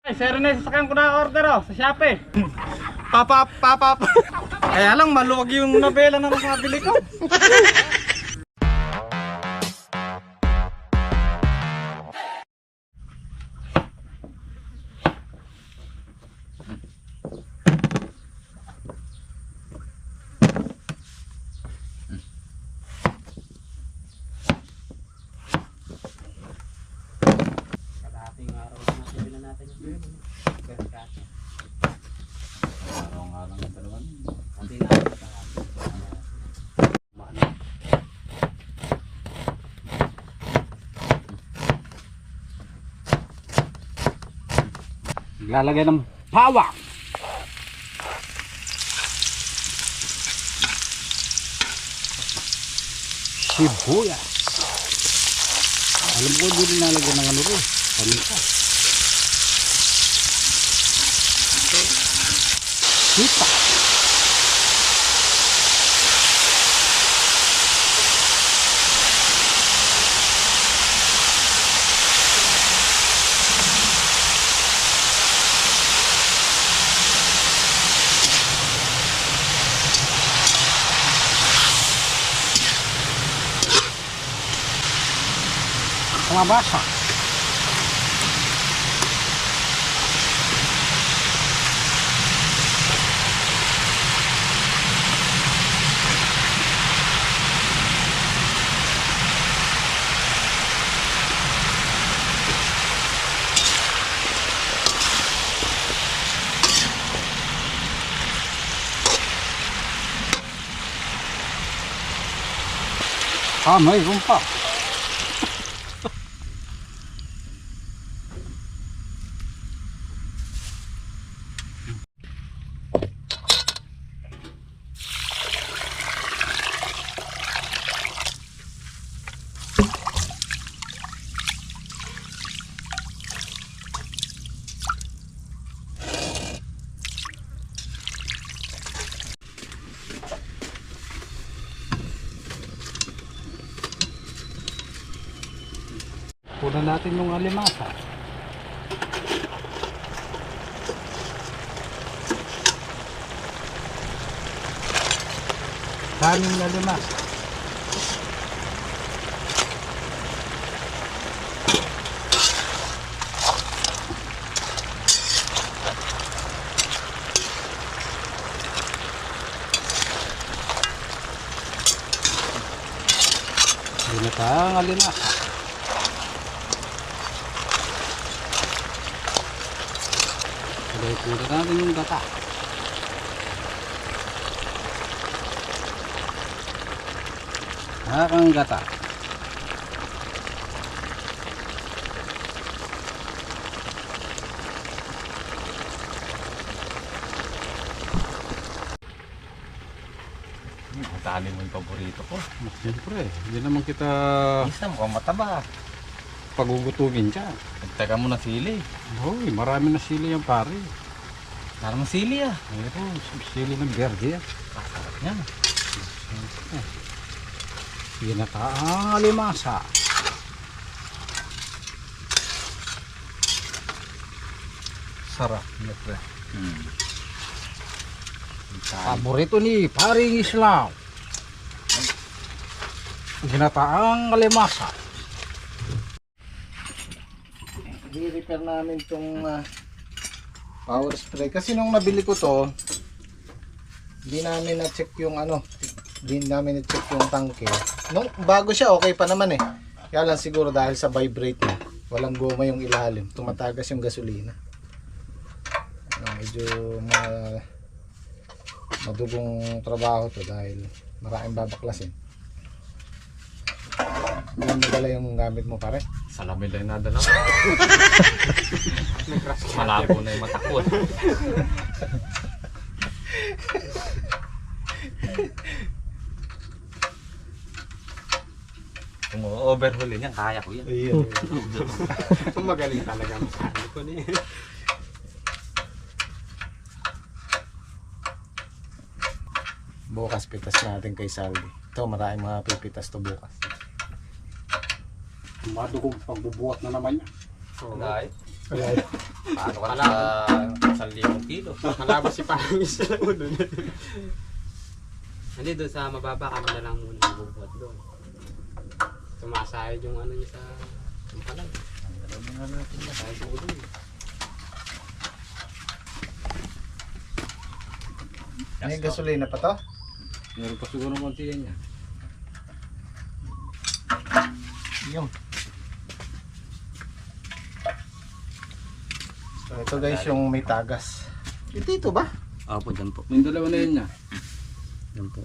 Sir, nasasakan ko na order sa Shopee. Papa. Kaya lang maluwag yung nabela na nakabili ko. Lalagay ng bawang. Sibuyas. Alam ko hindi nalagyan ng ano rin. Paminta. Sita. Kalabasa. Mayroon pa. Punan natin yung alimasa. Daming alimasa. Binatang alimasa. Lagay po na natin yung gata. Hakang gata. Tali mo yung paborito ko. Siyempre, hindi naman kita Isa mukhang mataba. pagugutugin siya. Nagtaga mo na sili. Hoy, marami na sili yung pare. Wala namang sili ah. Mayroon, sili ng verde. Kasarap niyan. Ginataang alimasa. Sarap. Siyempre. Paborito ni paring Islam. Ginataang alimasa. I-repair namin itong power spray kasi nung nabili ko to hindi namin na-check yung hindi namin na-check yung tangke nung bago siya okay pa naman kaya lang siguro dahil sa vibrate na walang goma yung ilalim tumatagas yung gasolina medyo madugong trabaho to dahil maraming babaklasin. Hindi mo dala yung gamit mo pare? Salamin lang nadala ko. Malabo na yung mata ko. Kung overhaul yan, kaya ko yan. Ayun. Magaling talaga ang sabi ko niya. Bukas pitas natin kay Saldi. Ito maraming mga pipitas to bukas. Madugong pagbubuhat na naman niya. Dahil Paano ka sa 1,000 kilo? Malabas si Pangis sa ulo na. Hindi, doon sa mababa kami na lang muna magbubuhat doon. Tumasayad yung ano niya sa palag. Masayad yung ulo niya. May gasolina pa to? Meron pa siguro ng konti yan niya. Yung. So ito guys yung may tagas. Dito ba? Opo, dyan po. Yung dalawa na yun niya. Yan po.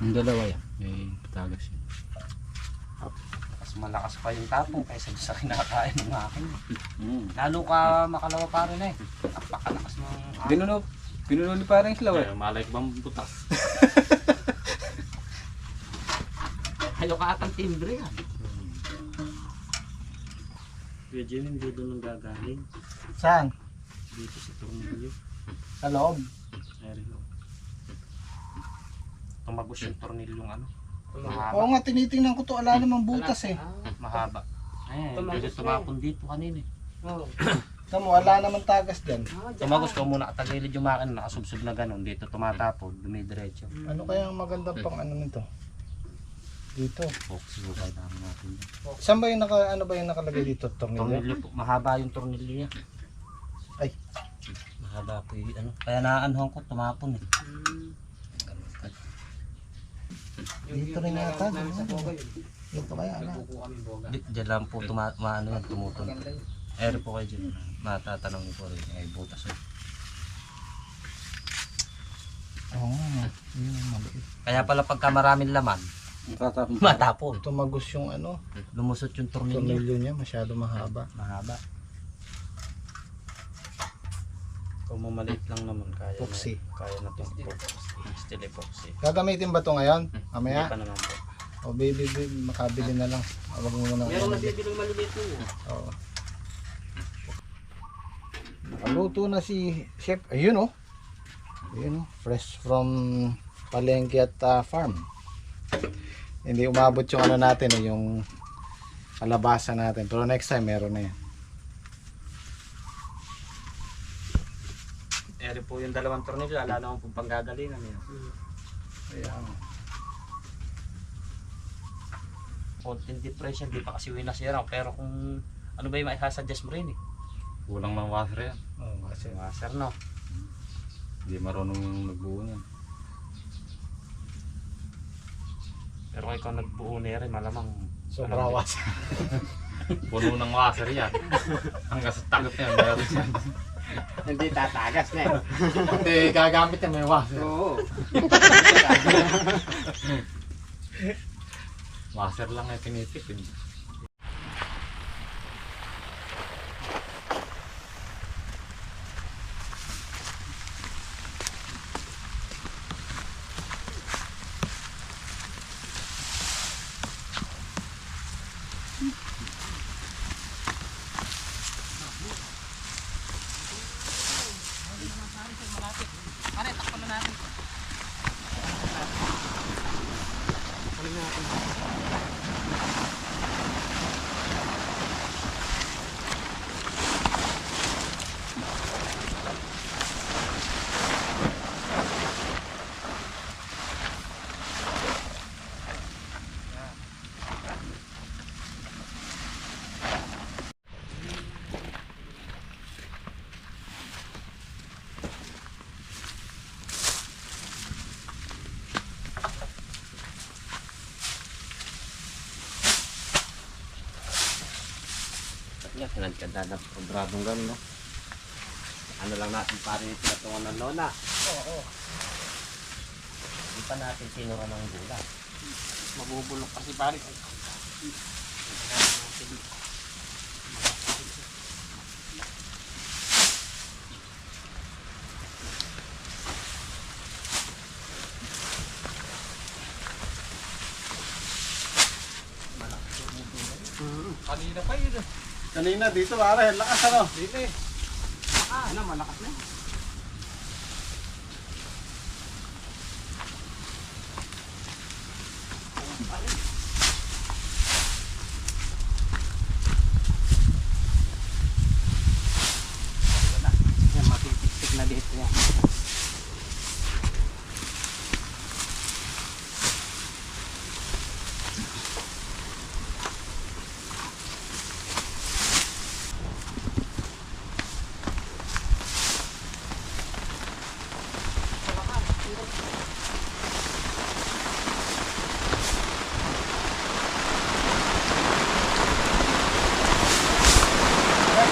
Yung dalawa yan. May tagas yun. Mas malakas pa yung tapong kaysa sa kinakain ng akin. Lalo ka makalawa pa rin eh. Napakalakas ng Pinuno ni parang islaw eh. Malay ko bang butas? Ayaw ka atang timbre yan. Kuya Jim, hindi doon nang gagaling. Saan? Dito sa tornilyo. Sa loob. Ayun. Tumagos yung tornilyong ano. Oo nga, tinitingnan ko to. Ala namang butas eh. Mahaba. Eh, hindi tumapon dito kanina eh. Saan mo, wala namang tagas dyan. Tumagos ko muna katagilid yung makina, nakasubsob na ganun. Dito tumatapon, dumidiretso. Ano kaya ang magandang pang ano nito? Dito. Focus mo tayo namin natin. Saan ba yung ano ba yung nakalagay dito? Tornilyo? Tornilyo po, mahaba yung tornilyo niya. Ay. Mahaba po yung ano. Kaya naanhuhan ko, tumapon eh. Dito rin yata. Dito kaya ala. Diyan lang po maano yan, tumutun. Eri po kayo dyan. Matatanong niyo po rin. Ay butas eh. Oo nga. Yun ang maliit. Kaya pala pagka maraming laman, matapon. Tumagos yung ano. Lumusot yung tornilyo. Tornilyo niya masyado mahaba. Mahaba. Kung mamaliit lang naman, kaya Epoxy. Kaya na itong steel epoxy. Gagamitin ba to ngayon? Mamaya? Hindi pa naman po. O baby, makabili na lang. Huwag mo muna. Meron nabibilang maliliit niya. Oo. Nakaluto na si Chef. Ayun oh. Ayun oh. Fresh from palengke at farm. Hindi umabot yung ano natin eh, yung kalabasa natin. Pero next time meron na yan. Eri po yung dalawang tornilyo, ala naman po panggagalingan yun. Ayan. Konting depression, di pa kasi winasira. Pero kung ano ba yung maisasuggest mo rin eh. Kulang ng washer yan. Oh, kasi Washer no. Hindi marunong yung nagbuo niyan. Pero kung ikaw nagbuo na rin, malamang sobra was. Puno ng washer yan. Hanggang sa takot yan. Meron yan. Hindi tatagas na eh. Hindi gagamit na may washer. Oo. Washer lang ay pinitipid. Yan, pinagkanda na probradong gano'n no. Ano lang natin pare yung pinatungan ng lona. Oo. Hindi pa natin sinura ng gula. Mabubulok kasi pare. Kanina pa yun. Kanina dito pare, lakas ano? Dito eh. Ano, malakas na. maliit niya.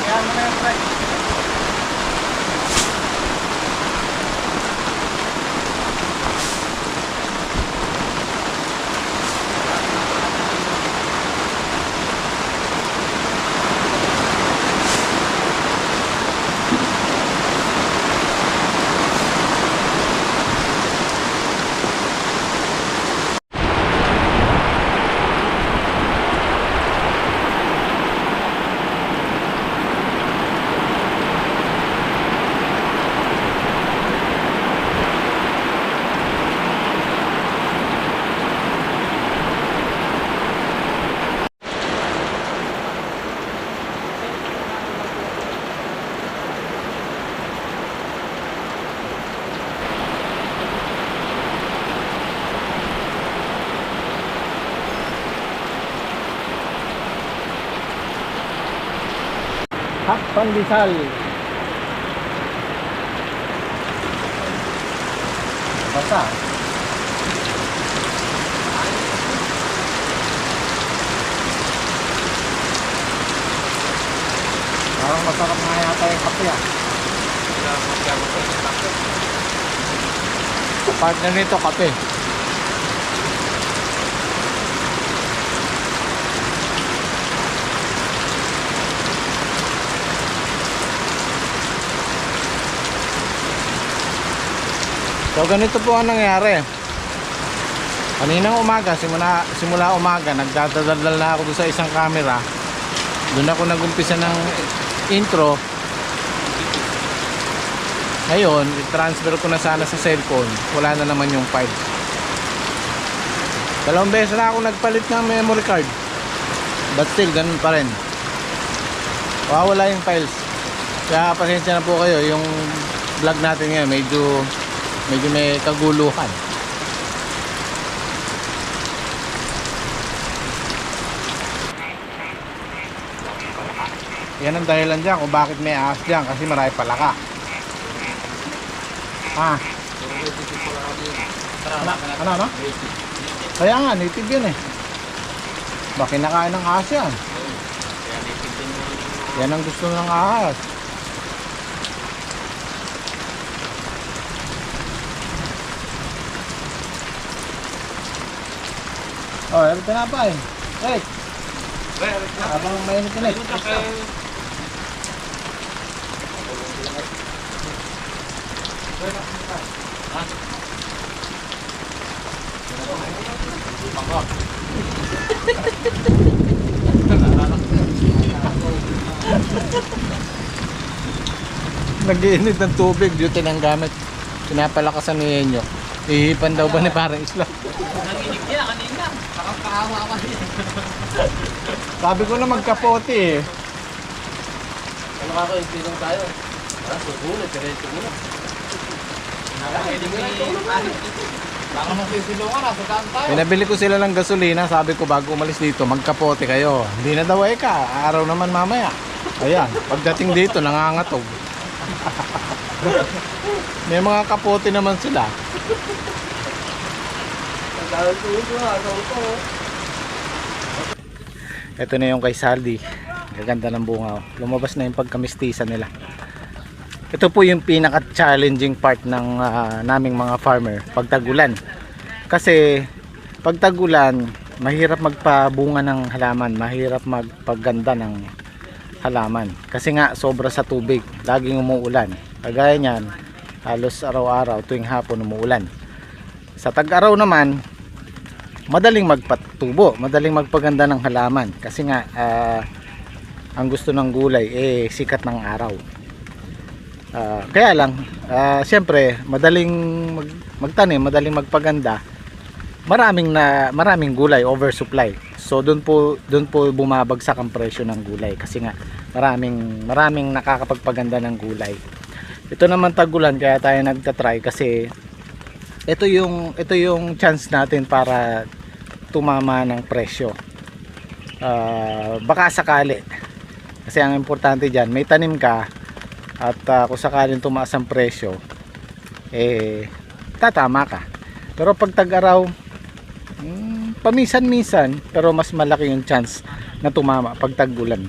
Kaya mo na yung pre. Hot pandesal. Basa. Parang masarap nga yata yung kape ah. Partner nito kape. So ganito po ang nangyari. Kaninang umaga, simula umaga, nagdadaldal na ako doon sa isang camera. Doon ako nagumpisa ng intro. Ngayon, i-transfer ko na sana sa cellphone. Wala na naman yung file. 2 beses na ako nagpalit ng memory card. But still, ganun pa rin. Wala yung files. Kaya pasensya na po kayo. Yung vlog natin ngayon, medyo may kaguluhan. Yan ang dahilan dyan kung bakit may ahas dyan, kasi marami palaka. Ano? Kaya nga, native yun eh. Baka kinakain ng ahas yan. Yan ang gusto ng ahas. Oh, ito na pa eh. Hey! Habang mainit ulit. Nag-iinit ng tubig, duty ng gamit. Pinapalakasan ni Enyo. Ihipan daw ba ni parang isla? Nanginig niya kanina. Nakakahawa ka niya. Sabi ko na magkapote eh. Ano ka ko, inspirong tayo? Susunod, diretso muna. Nakakahinig mo na baka masisilungan na, sasaan tayo. Pinabili ko sila ng gasolina, sabi ko bago umalis dito, magkapote kayo. Hindi na daw ka, araw naman mamaya. Ayan, pagdating dito, nangangatog. May mga kapote naman sila. Ito na yung kay Saldi. Gaganda ng bunga. Lumabas na yung pagkamistisa nila. Ito po yung pinaka-challenging part ng naming mga farmer, pagtagulan. Kasi pagtagulan, mahirap magpabunga ng halaman, mahirap magpaganda ng halaman. Kasi nga sobra sa tubig, laging umuulan. Kagaya niyan, halos araw-araw tuwing hapon umuulan. Sa tag-araw naman, madaling magpatubo, madaling magpaganda ng halaman. Kasi nga ang gusto ng gulay sikat ng araw. Kaya lang siyempre madaling magtanim, madaling magpaganda, maraming gulay, oversupply. So doon po bumabagsak ang presyo ng gulay kasi nga maraming nakakapagpaganda ng gulay. Ito naman tag-ulan kaya tayo nagta-try kasi ito yung chance natin para tumama ng presyo. Baka sakali. Kasi ang importante diyan, may tanim ka at kung sakaling tumaas ang presyo, tatama ka. Pero pag tag-araw, paminsan-minsan, pero mas malaki yung chance na tumama pag tag-ulan.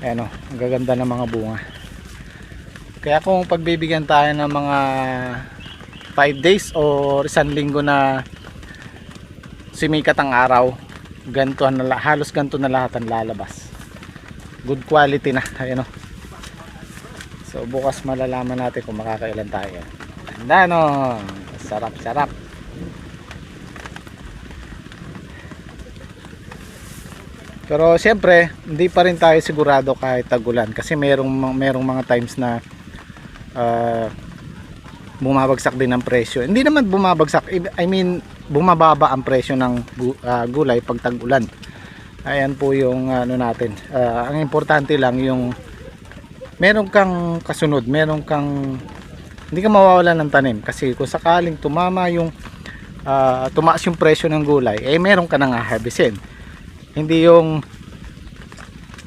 Ayan o, ang gaganda ng mga bunga. Kaya kung pagbibigyan tayo ng mga 5 days or 1 linggo na sumikat ang araw, halos ganito na lahat ang lalabas. Good quality na. Ayan o. So bukas malalaman natin kung makakailan tayo. Ganda no. Sarap. Pero siyempre, hindi pa rin tayo sigurado kahit tag-ulan kasi merong mga times na bumabagsak din ang presyo. Hindi naman bumabagsak, I mean bumababa ang presyo ng gulay pag tag-ulan. Ayan po yung ano natin. Ang importante lang yung meron kang kasunod, hindi ka mawawalan ng tanim kasi kung sakaling tumaas yung presyo ng gulay, meron ka nang haharvestin. Hindi yung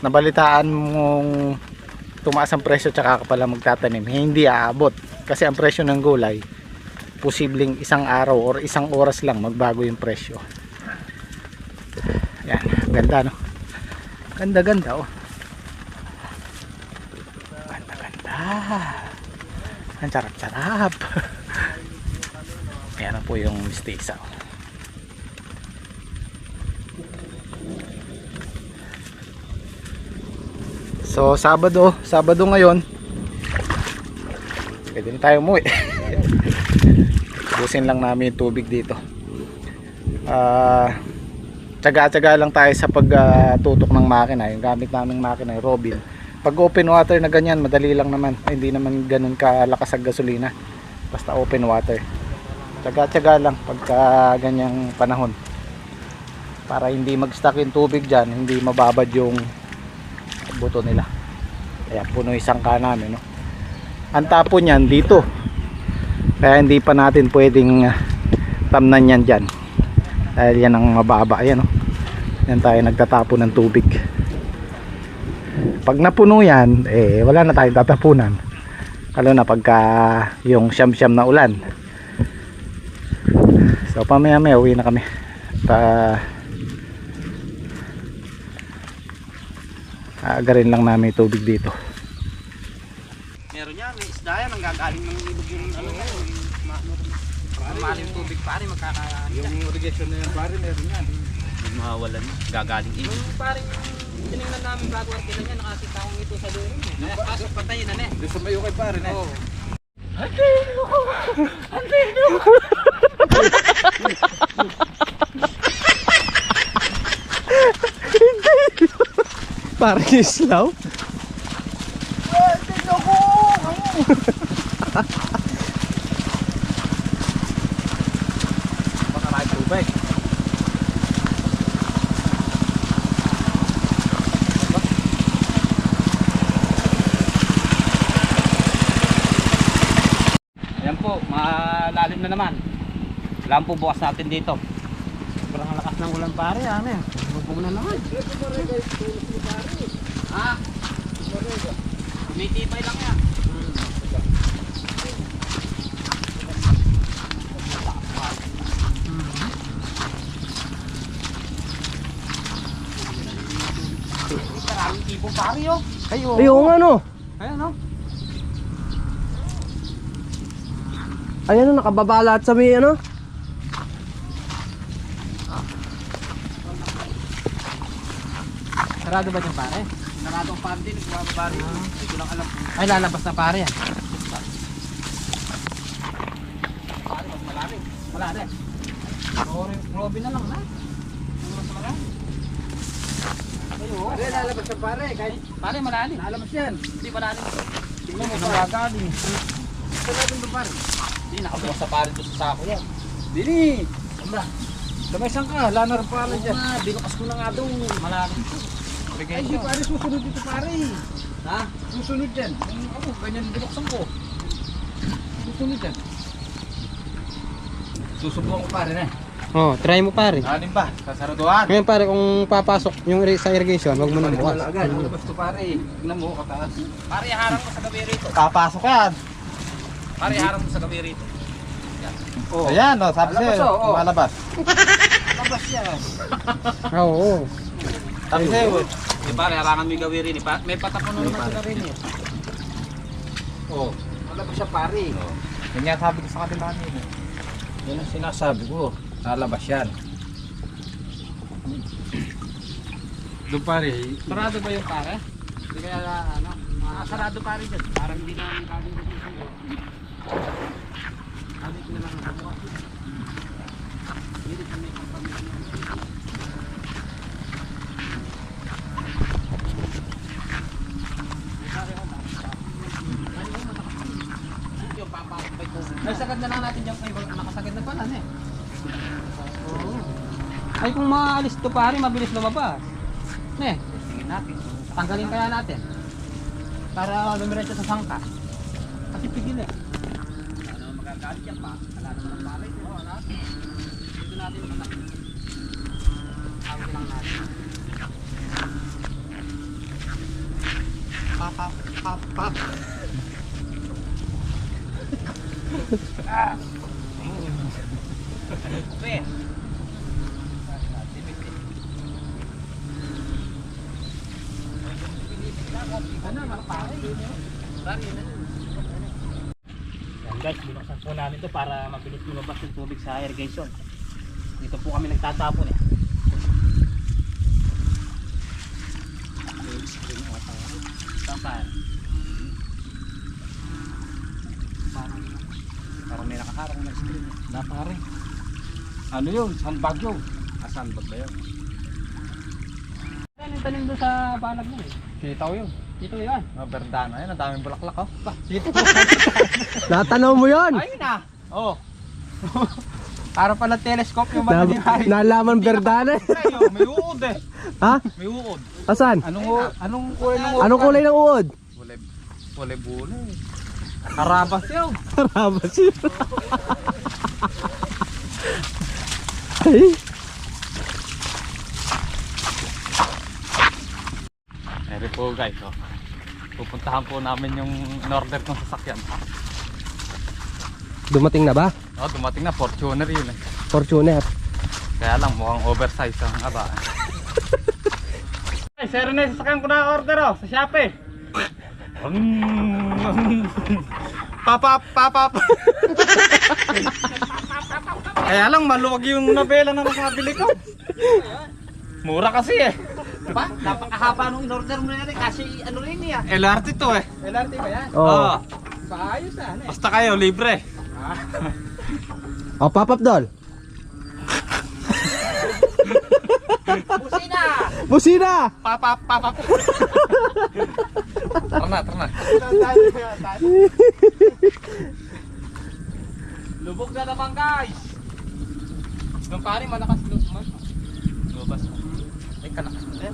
nabalitaan mong tumaas ang presyo tsaka ka pala magtatanim, hindi aabot kasi ang presyo ng gulay posibleng isang araw or isang oras lang magbago yung presyo. Yan, ganda no, ganda oh, ganda, ang sarap yan na po yung mistisa. So Sabado ngayon, pwede na tayo umuwi. Busin lang namin yung tubig dito. Tsaga-tsaga lang tayo sa pagtutok ng makina. Yung gamit naming makina, yung Robin. Pag open water na ganyan, madali lang naman. Hindi naman ganun kalakas ang gasolina. Basta open water. Tsaga-tsaga lang pagka ganyang panahon. Para hindi mag-stuck yung tubig dyan, hindi mababad yung buto nila. Ayan, puno isang ka namin, no? Ang tapon yan dito, kaya hindi pa natin pwedeng tamnan yan dyan dahil yan ang mababa. Ayan, no? Yan tayo nagtatapon ng tubig. Pag napuno yan, wala na tayong tatapunan, lalo na pagka yung siyam-siyam na ulan. So pamaya-maya uwi na kami. Aagarin lang namin yung tubig dito. Meron yan, may isda yan, ang gagaling ng ilog yung ano yan. Maling tubig pare, magkakaroon. Yung irrigation na yan pare, meron yan. Hindi mawawalan. Gagaling ilog. Yung parang tinignan namin bago ang kailan niya, nakakita akong ito sa dulo. Pasok patayin na ne. Doon sa mayo kay pare na. Oo. Parang islaw. Baka may tubig. Ayan po, malalim na naman. Alam po bukas natin dito. Sobrang lakas ng ulan pare, ano yan. Bubong na naman. Ha? Tumitibay lang yan. Maraming tipo pare oh. Ayun nga no. Ayan oh. Ayan na, nakababa lahat sa may ano. Sarado ba yung pare? Sarado ang pare din, nagbababa rin. Hindi ko lang alam. Ay, lalabas na pare yan. Pare, mas malamig. Wala rin. Robin na lang na. Mas marami. Pare, lalabas na pare. Kahit Pare, malalim. lalabas yan. Hindi malalim. Tingnan mo pare. Gagaling. Ito natin ba pare? Hindi, nakabukas sa pare doon sa sako yan. Dini. Damaysang ka, lanar pala Oo dyan. nga, binukas ko na nga doon. Malalim. Ay, hindi pare, susunod dito pare. Ha? Susunod yan. Yung ako, ganyan binuksan ko. Susunod yan. Susubukan ko pare na. Oh, try mo pare. Alin ba? Sasaraduhan. Ngayon pare, kung papasok yung sa irrigation, wag mo nang bukas. Wala agad. Lalabas to pare. Tignan mo, kataas. Pare, harang mo sa gabi rito. Papasok yan. Pare, harang mo sa gabi rito. Oh. Ayan, oh, sabi Malabas, sa'yo, oh. malabas. Labas yan. Oo. Sabi sa'yo, Di pare, harangan mo yung gawi rin. May patapon na naman sila rin eh. oh. Malabas siya pare. Yan nga sabi ko sa kanila kanina. Yan ang sinasabi ko. Lalabas yan. Doon pare, Sarado ba yung pare? Hindi kaya ano? Sarado pare dyan. Parang hindi namin kagawin dito. Alit na lang ang bukas. Hindi na may kapamilya. Ay, sagad na lang natin dyan. Ay, nakasagad na pala eh. Oo. Ay, kung maalis to pare, mabilis lumabas. Tingin natin. Tanggalin kaya natin. Para lumiretso sa sangka. Kasi pigil eh. Ano magagalit yan pa? Wala naman ang pare. Wala. Dito natin matak. Awin lang natin. pap. Pre. Yan guys, binuksan po namin to para mabilis lumabas yung tubig sa irrigation. Dito po kami nagtatapon eh. Saan tayo? Parang may nakaharang na screen eh. Na pare. Ano yun? Sandbag yun. Sandbag ba yun? Yan yung tanim doon sa balag mo eh. Kita ko yun. Dito yan. Oh, Verdana yun, ang daming bulaklak oh. Natanaw mo yun? Ayun na. Oh. Para pala telescope yung mga nihay. Nalaman Verdana. May uod eh. Ha? May uod. Asan? Anong kulay ng uod? Anong kulay ng uod? Kulay-bulay. Karabas yun. Karabas yun. Ay. Eri po guys, oh. Pupuntahan po namin yung in-order ng sasakyan. Dumating na ba? Oh, dumating na, Fortuner yun eh. Fortuner. Kaya lang, mukhang oversize ang aba. Ay, sir na yung sasakyan ko na order oh, sa Shopee. Papap. Kaya lang, maluwag yung nabela na nakabili ko. Mura kasi eh. Ba? Napakahaba nung in-order mo na rin kasi ano rin niya. LRT to eh. LRT ba yan? Oh. Paayos na ano eh. Basta kayo, libre. Oh, pop-up doll. Busina! Busina! Papap. Tara na. Lubog na naman guys! Doon pare, malakas lumabas. Ay kalakas mo rin.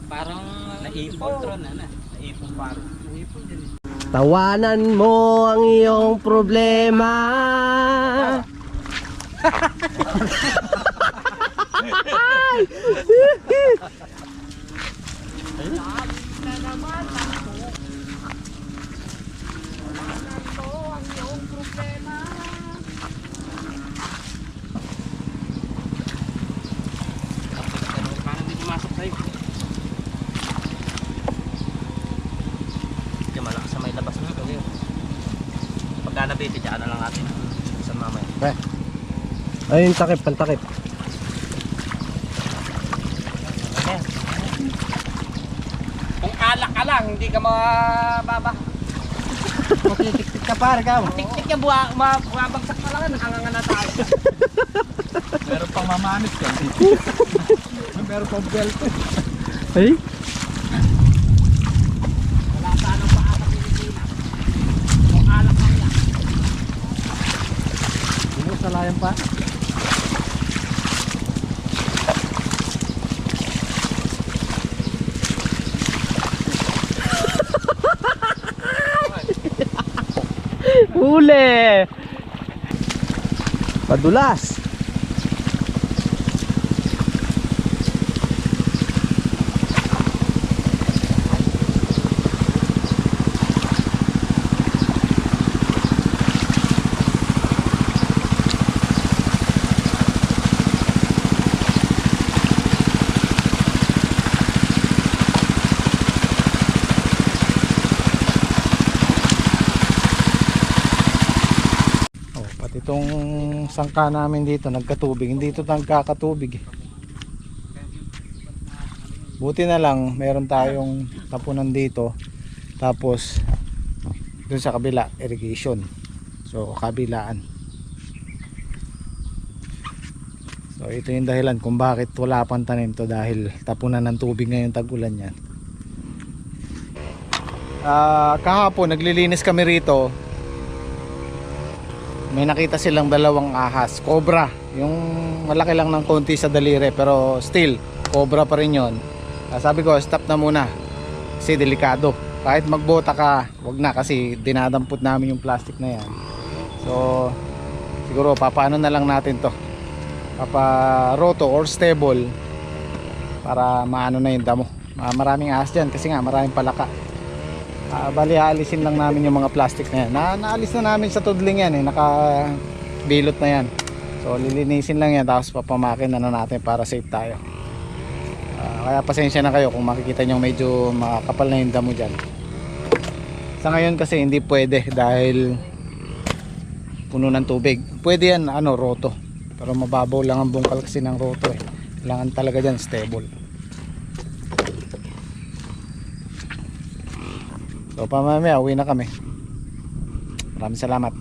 Parang naipon tron na. Naipon parang. Naipon din. Tawanan mo ang iyong problema. Parang di pumasok sa'yo. Hindi malakas sa may labas nito. Pagka nabiti, dyan na lang natin. Sa mamaya. Ayun, takip, pantakip. Kung alak ka lang, hindi ka mababa. Titik-tik ka pare ka. Tik-tik niya, bumabagsak na lang. Nakanganga na tayo. Meron pang mamanis yan. Meron pang belt. Ay? Wala saan ang paa sa Pilipinas. Kung alak lang yan. Ano sa layan pa? huli. Padulas. Itong sangka namin dito nagkatubig, hindi ito nagkakatubig. Buti na lang meron tayong tapunan dito, tapos dun sa kabila irrigation, so kabilaan. So ito yung dahilan kung bakit wala pang tanim to, dahil tapunan ng tubig ngayon tag-ulan yan. Kahapon naglilinis kami rito, may nakita silang dalawang ahas, cobra, yung malaki lang ng konti sa daliri, pero still cobra pa rin yon. Sabi ko stop na muna kasi delikado, kahit magbota ka wag na, kasi dinadampot namin yung plastic na yan. So siguro papaano na lang natin to, papa-roto or stable para maano na yung damo. Maraming ahas dyan kasi nga maraming palaka. Bali aalisin lang namin yung mga plastic na yan. Naalis na namin sa tudling yan eh, nakabilot na yan. So lilinisin lang yan, tapos papamakin na natin para safe tayo. Kaya pasensya na kayo kung makikita nyo medyo makakapal na yung damo dyan. Sa ngayon kasi hindi pwede dahil puno ng tubig. Pwede yan roto, pero mababaw lang ang bungkal kasi ng roto eh. Kailangan talaga dyan stable. So pamamaya uwi na kami. Maraming salamat.